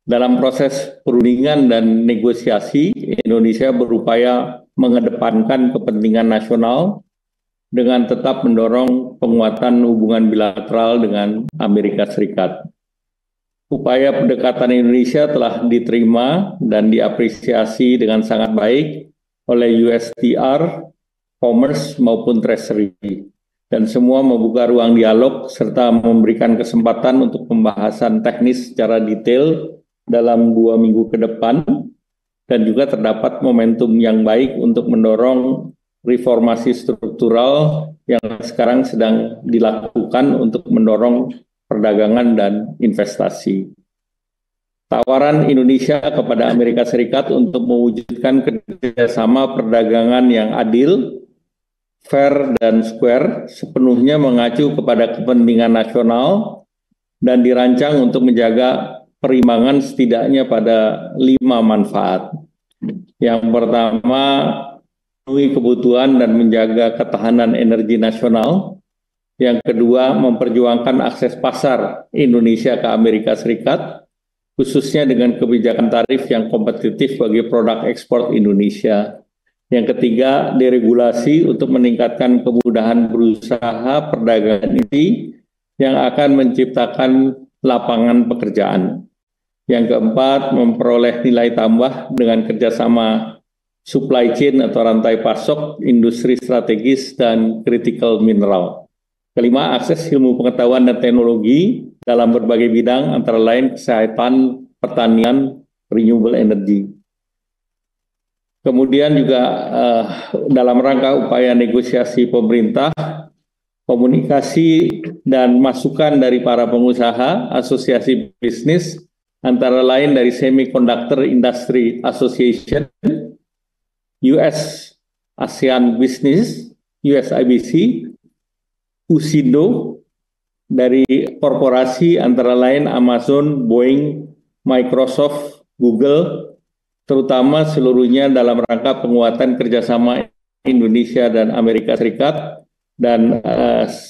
Dalam proses perundingan dan negosiasi, Indonesia berupaya mengedepankan kepentingan nasional dengan tetap mendorong penguatan hubungan bilateral dengan Amerika Serikat. Upaya pendekatan Indonesia telah diterima dan diapresiasi dengan sangat baik oleh USTR, Commerce maupun Treasury, dan semua membuka ruang dialog serta memberikan kesempatan untuk pembahasan teknis secara detail dalam 2 minggu ke depan, dan juga terdapat momentum yang baik untuk mendorong reformasi struktural yang sekarang sedang dilakukan untuk mendorong perdagangan dan investasi. Tawaran Indonesia kepada Amerika Serikat untuk mewujudkan kerjasama perdagangan yang adil, fair, dan square sepenuhnya mengacu kepada kepentingan nasional dan dirancang untuk menjaga perimbangan setidaknya pada 5 manfaat. Yang pertama, memenuhi kebutuhan dan menjaga ketahanan energi nasional. Yang kedua, memperjuangkan akses pasar Indonesia ke Amerika Serikat, khususnya dengan kebijakan tarif yang kompetitif bagi produk ekspor Indonesia. Yang ketiga, deregulasi untuk meningkatkan kemudahan berusaha perdagangan ini yang akan menciptakan lapangan pekerjaan. Yang keempat, memperoleh nilai tambah dengan kerjasama supply chain atau rantai pasok, industri strategis, dan critical mineral. Kelima, akses ilmu pengetahuan dan teknologi dalam berbagai bidang, antara lain kesehatan, pertanian, renewable energy. Kemudian juga dalam rangka upaya negosiasi pemerintah, komunikasi dan masukan dari para pengusaha, asosiasi bisnis, antara lain dari Semiconductor Industry Association, US ASEAN Business, USIBC, USINDO, dari korporasi antara lain Amazon, Boeing, Microsoft, Google, terutama seluruhnya dalam rangka penguatan kerjasama Indonesia dan Amerika Serikat, dan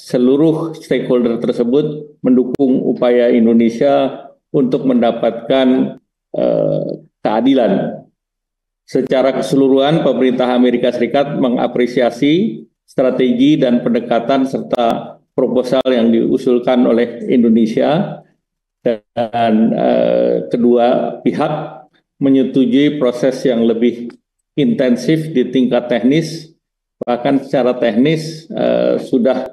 seluruh stakeholder tersebut mendukung upaya Indonesia untuk mendapatkan keadilan. Secara keseluruhan, pemerintah Amerika Serikat mengapresiasi strategi dan pendekatan serta proposal yang diusulkan oleh Indonesia, dan kedua pihak menyetujui proses yang lebih intensif di tingkat teknis. Bahkan secara teknis sudah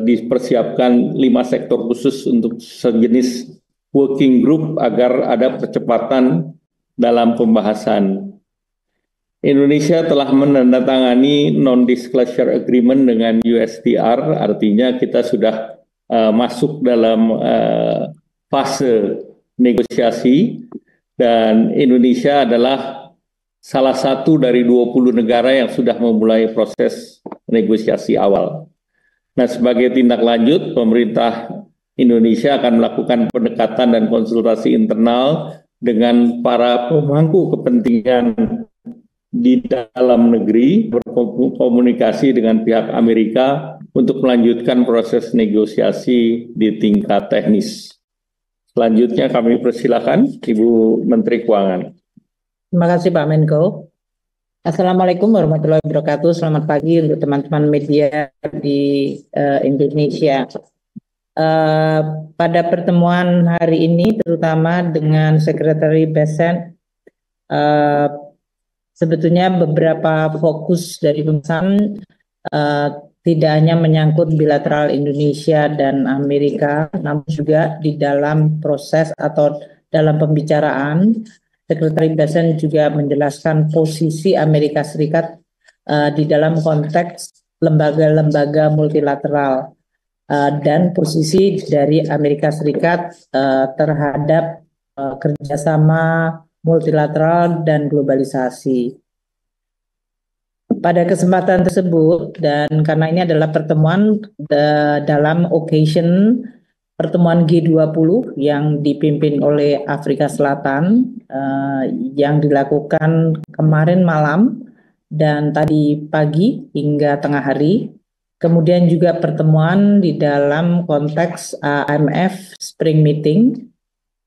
dipersiapkan 5 sektor khusus untuk sejenis working group agar ada percepatan dalam pembahasan. Indonesia telah menandatangani non-disclosure agreement dengan USTR, artinya kita sudah masuk dalam fase negosiasi, dan Indonesia adalah salah satu dari 20 negara yang sudah memulai proses negosiasi awal. Nah, sebagai tindak lanjut, pemerintah Indonesia akan melakukan pendekatan dan konsultasi internal dengan para pemangku kepentingan di dalam negeri, berkomunikasi dengan pihak Amerika untuk melanjutkan proses negosiasi di tingkat teknis. Selanjutnya kami persilakan Ibu Menteri Keuangan. Terima kasih Pak Menko. Assalamualaikum warahmatullahi wabarakatuh. Selamat pagi untuk teman-teman media di Indonesia. Pada pertemuan hari ini, terutama dengan Sekretari BESEN, sebetulnya beberapa fokus dari pembahasan tidak hanya menyangkut bilateral Indonesia dan Amerika, namun juga di dalam proses atau dalam pembicaraan, Sekretari BESEN juga menjelaskan posisi Amerika Serikat di dalam konteks lembaga-lembaga multilateral dan posisi dari Amerika Serikat terhadap kerjasama multilateral dan globalisasi. Pada kesempatan tersebut, dan karena ini adalah pertemuan dalam occasion pertemuan G20 yang dipimpin oleh Afrika Selatan yang dilakukan kemarin malam dan tadi pagi hingga tengah hari, kemudian juga pertemuan di dalam konteks IMF Spring Meeting,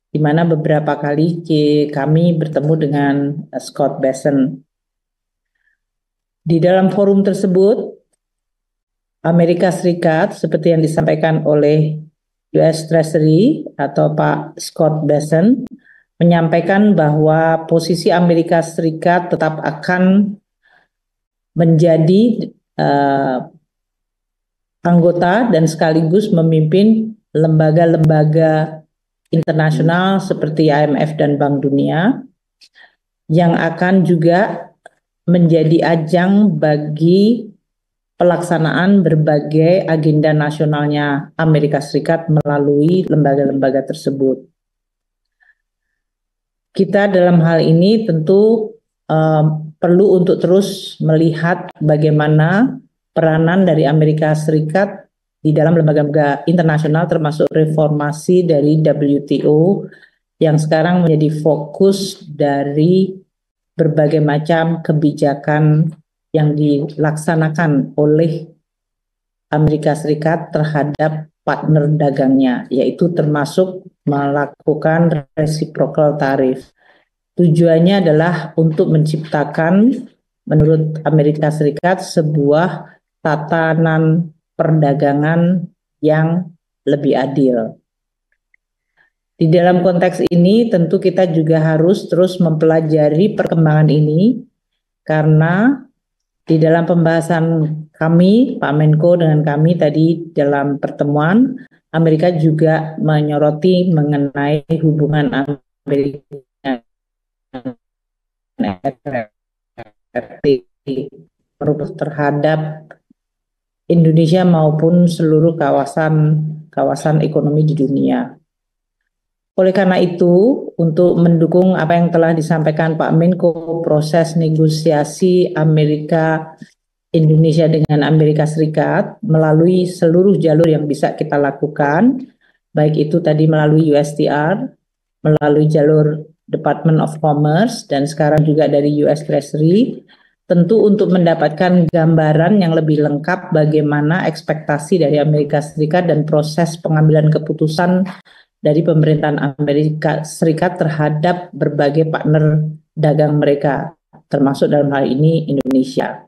di mana beberapa kali kami bertemu dengan Scott Bessent. Di dalam forum tersebut, Amerika Serikat, seperti yang disampaikan oleh US Treasury atau Pak Scott Bessent, menyampaikan bahwa posisi Amerika Serikat tetap akan menjadi anggota dan sekaligus memimpin lembaga-lembaga internasional seperti IMF dan Bank Dunia, yang akan juga menjadi ajang bagi pelaksanaan berbagai agenda nasionalnya Amerika Serikat melalui lembaga-lembaga tersebut. Kita dalam hal ini tentu perlu untuk terus melihat bagaimana peranan dari Amerika Serikat di dalam lembaga-lembaga internasional, termasuk reformasi dari WTO yang sekarang menjadi fokus dari berbagai macam kebijakan yang dilaksanakan oleh Amerika Serikat terhadap partner dagangnya, yaitu termasuk melakukan reciprocal tarif. Tujuannya adalah untuk menciptakan, menurut Amerika Serikat, sebuah tatanan perdagangan yang lebih adil. Di dalam konteks ini tentu kita juga harus terus mempelajari perkembangan ini, karena di dalam pembahasan kami, Pak Menko dengan kami tadi dalam pertemuan, Amerika juga menyoroti mengenai hubungan Amerika terhadap Indonesia maupun seluruh kawasan ekonomi di dunia. Oleh karena itu, untuk mendukung apa yang telah disampaikan Pak Menko, proses negosiasi Amerika Indonesia dengan Amerika Serikat melalui seluruh jalur yang bisa kita lakukan, baik itu tadi melalui USTR, melalui jalur Department of Commerce, dan sekarang juga dari US Treasury, tentu untuk mendapatkan gambaran yang lebih lengkap bagaimana ekspektasi dari Amerika Serikat dan proses pengambilan keputusan dari pemerintahan Amerika Serikat terhadap berbagai partner dagang mereka, termasuk dalam hal ini Indonesia.